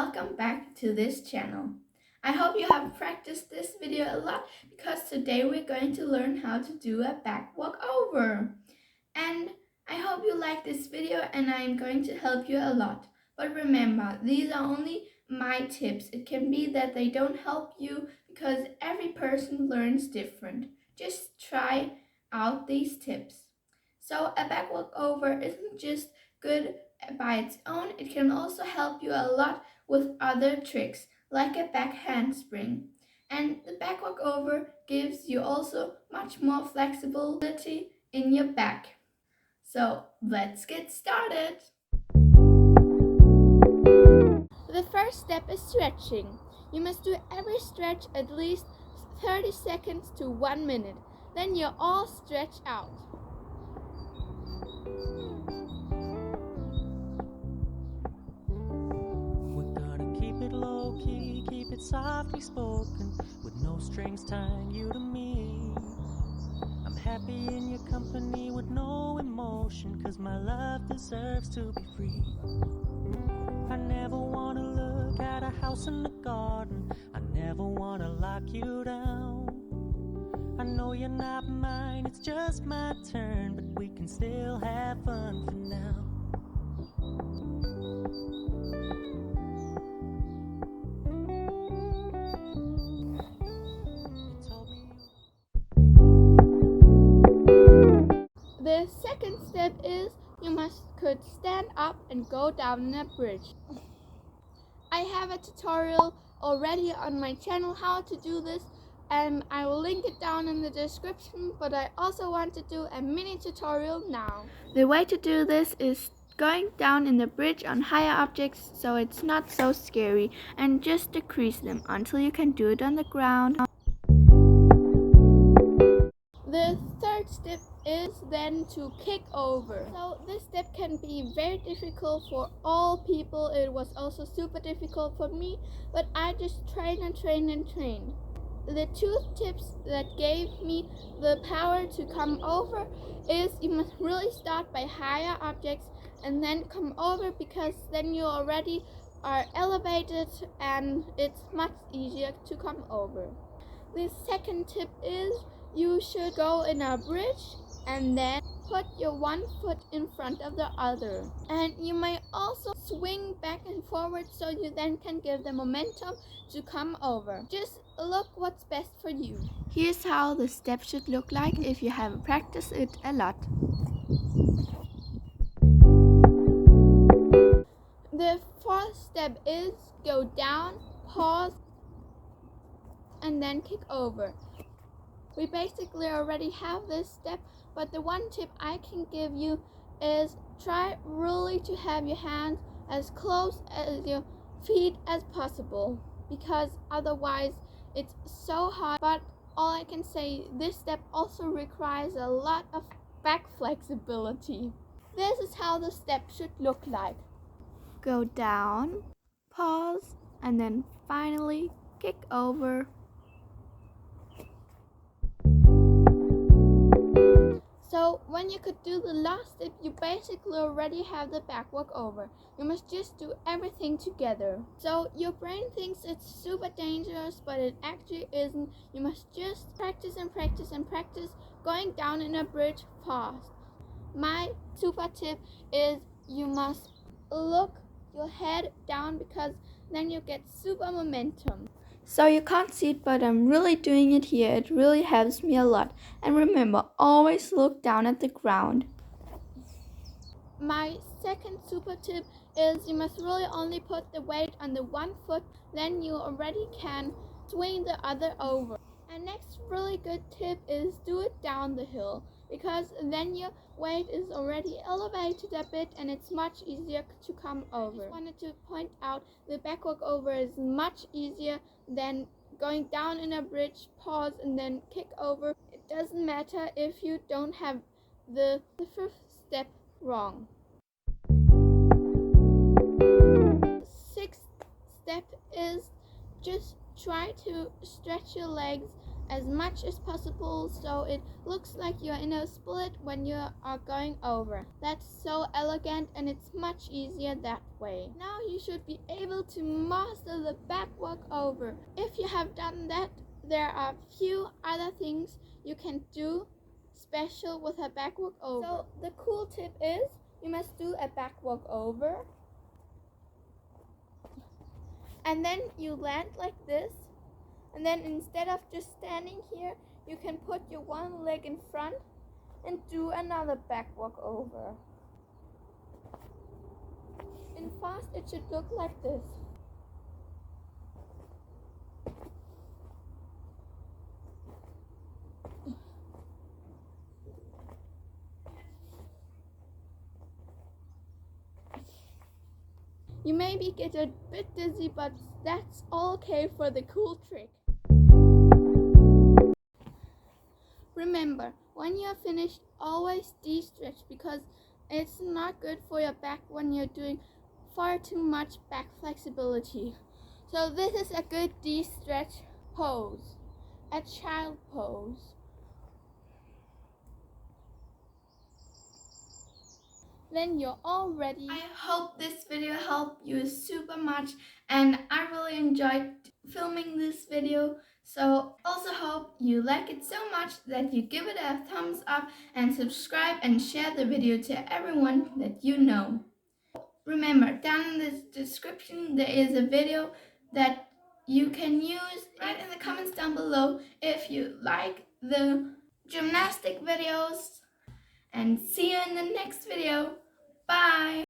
welcome back to this channel. I hope you have practiced this video a lot because today we're going to learn how to do a back walkover. And I hope you like this video and I'm going to help you a lot. But remember, these are only my tips. It can be that they don't help you because every person learns different. Just try out these tips. So a back walkover isn't just good by its own, it can also help you a lot with other tricks, like a back handspring. And the back walkover gives you also much more flexibility in your back. So let's get started. The first step is stretching. You must do every stretch at least 30 seconds to 1 minute. Then you're all stretched out. Keep it softly spoken, with no strings tying you to me. I'm happy in your company with no emotion, 'cause my love deserves to be free. I never wanna look at a house in the garden, I never wanna lock you down. I know you're not mine, it's just my turn, but we can still have fun for now. The second step is you could stand up and go down a bridge. I have a tutorial already on my channel how to do this, and I will link it down in the description, but I also want to do a mini tutorial now. The way to do this is going down in the bridge on higher objects so it's not so scary, and just decrease them until you can do it on the ground. The third step is then to kick over. So this step can be very difficult for all people. It was also super difficult for me, but I just train and train and train. The two tips that gave me the power to come over is you must really start by higher objects and then come over, because then you already are elevated and it's much easier to come over. The second tip is you should go in a bridge and then put your one foot in front of the other. And you may also swing back and forward so you then can give the momentum to come over. Just look what's best for you. Here's how the step should look like if you have practiced it a lot. The fourth step is go down, pause, and then kick over. We basically already have this step, but the one tip I can give you is try really to have your hands as close as your feet as possible, because otherwise it's so hard. But all I can say, this step also requires a lot of back flexibility. This is how the step should look like. Go down, pause, and then finally kick over. So when you could do the last step, you basically already have the back walkover. You must just do everything together. So your brain thinks it's super dangerous, but it actually isn't. You must just practice and practice and practice going down in a bridge fast. My super tip is you must look your head down, because then you get super momentum. So you can't see it, but I'm really doing it here. It really helps me a lot. And remember, always look down at the ground. My second super tip is you must really only put the weight on the one foot, then you already can swing the other over. And next really good tip is do it down the hill, because then your weight is already elevated a bit and it's much easier to come over. I just wanted to point out the back walkover is much easier than going down in a bridge, pause, and then kick over. It doesn't matter if you don't have the fifth step wrong. Sixth step is just try to stretch your legs as much as possible so it looks like you're in a split when you are going over. That's so elegant and it's much easier that way. Now you should be able to master the back walkover. If you have done that, there are few other things you can do special with a back walkover. So the cool tip is you must do a back walkover and then you land like this, and then instead of just standing here, you can put your one leg in front and do another back walkover. In fast it should look like this. You maybe get a bit dizzy, but that's okay for the cool trick. Remember, when you're finished, always de-stretch because it's not good for your back when you're doing far too much back flexibility. So this is a good de-stretch pose, a child pose. Then you're all ready. I hope this video helped you super much and I really enjoyed filming this video. So also hope you like it so much that you give it a thumbs up and subscribe and share the video to everyone that you know. Remember, down in the description there is a video that you can use. Write in the comments down below if you like the gymnastic videos. And see you in the next video. Bye!